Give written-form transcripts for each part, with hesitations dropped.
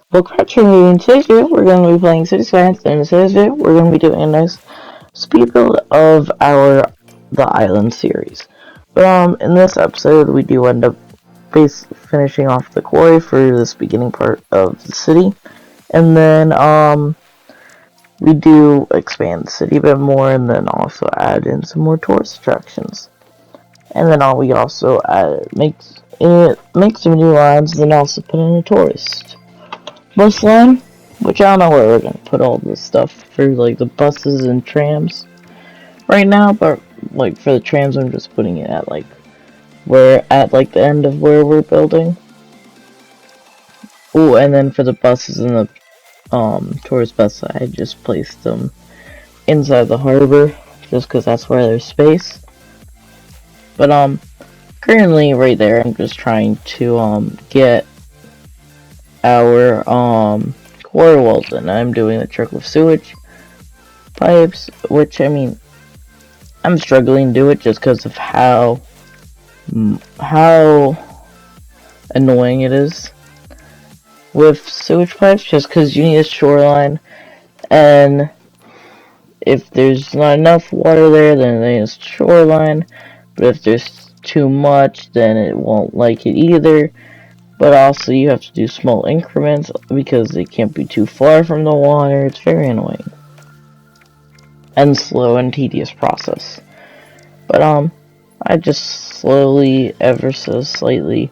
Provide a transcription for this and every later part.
Welcome back to in today's video. We're going to be playing City Skylines, and in today's video, we're going to be doing a nice speed build of the island series. But in this episode, we do end up finishing off the quarry for this beginning part of the city, and then we do expand the city a bit more, and then also add in some more tourist attractions, and then we also make some new lines, and then also put in a tourist bus line, which I don't know where we're gonna put all this stuff for like the buses and trams right now, but like for the trams I'm just putting it at the end of where we're building. Oh, and then for the buses and the tourist bus, I just placed them inside the harbor just because that's where there's space. But currently right there I'm just trying to get our quarry walls in. I'm doing the trickle of sewage pipes, which I mean I'm struggling to do it just because of how annoying it is with sewage pipes, just because you need a shoreline, and if there's not enough water there, then there's shoreline, but if there's too much, then it won't like it either. But also you have to do small increments because they can't be too far from the water. It's very annoying and slow and tedious process. But I just slowly, ever so slightly,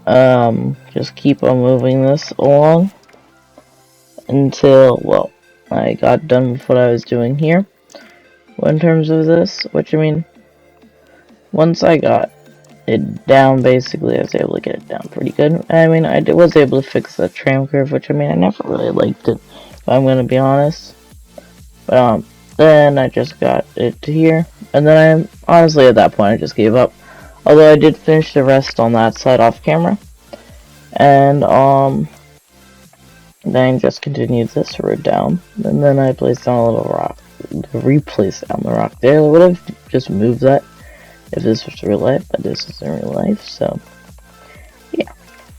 just keep on moving this along until, well, I got done with what I was doing here in terms of this, which I mean, once I got it down, basically I was able to get it down pretty good. I mean, I was able to fix that tram curve, which I mean, I never really liked it, if I'm gonna be honest. But then I just got it to here, and then honestly at that point I just gave up. Although I did finish the rest on that side off camera, and then just continued this road down, and then I placed down a little rock, replaced down the rock there. I would have just moved that if this was real life, but this isn't real life, so yeah.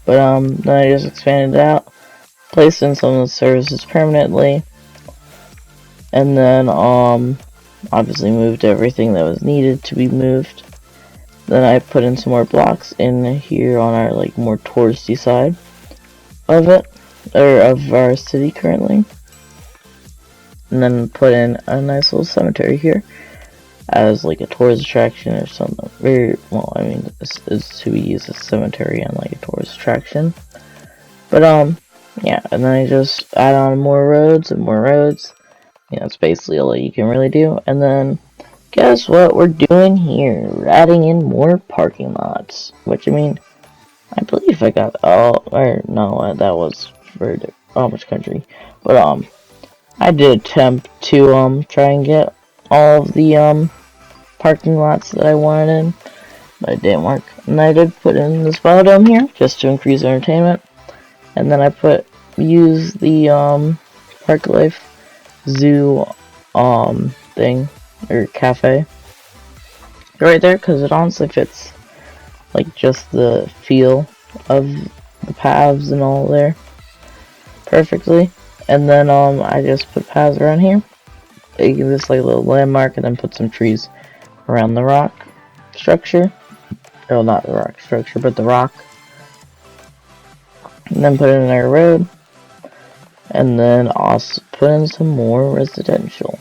But then I just expanded it out, placed in some of the services permanently, and then obviously moved everything that was needed to be moved. Then I put in some more blocks in here on our like more touristy side of it, or of our city currently, and then put in a nice little cemetery here as like a tourist attraction or something. Very well, I mean, it's to be used as a cemetery and like a tourist attraction. But yeah, and then I just add on more roads and more roads. You know, it's basically all that you can really do. And then guess what we're doing here? We're adding in more parking lots, which I mean, I believe I got or no, that was for Amish country. But I did attempt to try and get all of the parking lots that I wanted in, but it didn't work. And I did put in this biodome here just to increase entertainment, and then I use the Park Life Zoo thing or cafe right there because it honestly fits like just the feel of the paths and all there perfectly. And then I just put paths around here, making this like a little landmark, and then put some trees around the rock structure. Well, not the rock structure, but the rock. And then put in our road. And then also put in some more residential.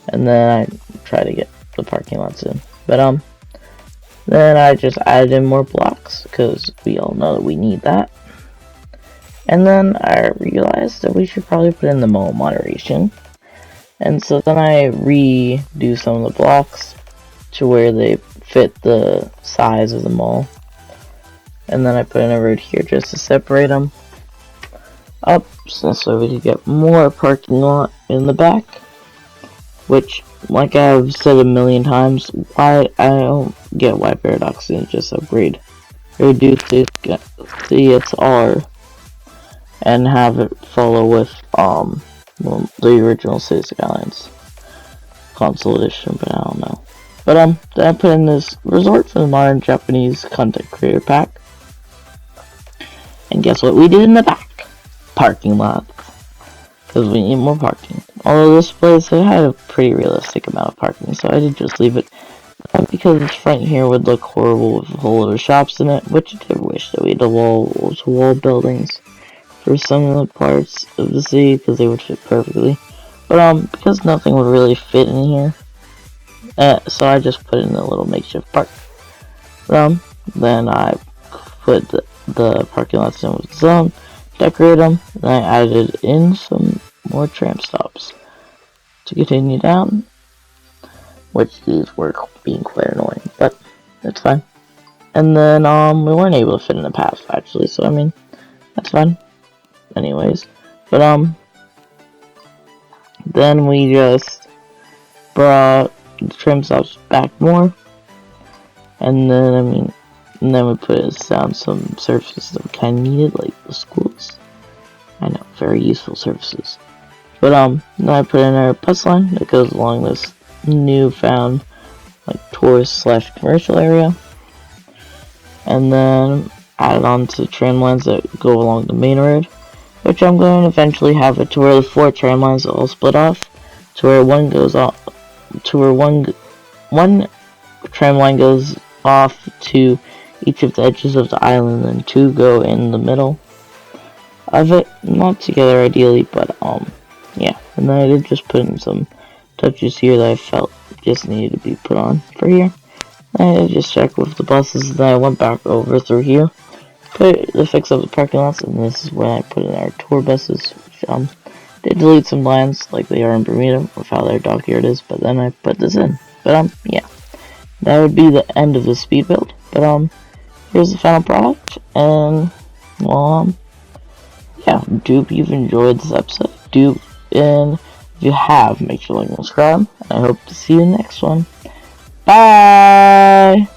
And then I try to get the parking lots in. But then I just added in more blocks because we all know that we need that. And then I realized that we should probably put in the mall moderation. And so then I redo some of the blocks to where they fit the size of the mall. And then I put in a road here just to separate them up, so we could get more parking lot in the back. Which, like I've said a million times, why I don't get why Paradox didn't just upgrade, reduce its R, and have it follow with the original City Skylines console edition, but I don't know. But then I put in this resort for the modern Japanese content creator pack, and guess what we did in the back? parking lot, because we need more parking. Although this place, it had a pretty realistic amount of parking, so I did just leave it. Because this front here would look horrible with a whole lot of shops in it, which I did wish that we had wall-to-wall buildings for some of the parts of the city, because they would fit perfectly. But, because nothing would really fit in here, so I just put in a little makeshift park. Then I put the parking lots in with its own, decorate them, and I added in some more tram stops to continue down, which these were being quite annoying, but it's fine. And then, we weren't able to fit in the path, actually, so I mean, that's fine. Anyways, but, then we just brought the trim stops back more, and then, and then we put down some services that we kind of needed, like the schools. I know, very useful services. But, then I put in our bus line that goes along this newfound, like, tourist/commercial area. And then added on to tram lines that go along the main road, which I'm going to eventually have it to where the 4 tram lines all split off, to where one goes off, to where one tram line goes off to each of the edges of the island, and 2 go in the middle of it, not together ideally, but yeah. And then I did just put in some touches here that I felt just needed to be put on for here. I just checked with the buses, then I went back over through here, to fix up the parking lots, and this is when I put in our tour buses. They delete some lines like they are in Bermuda with how their dockyard is, but then I put this in. But yeah, that would be the end of the speed build. But here's the final product, and well, yeah, do hope you've enjoyed this episode. And if you have, make sure to like and subscribe. I hope to see you in the next one. Bye!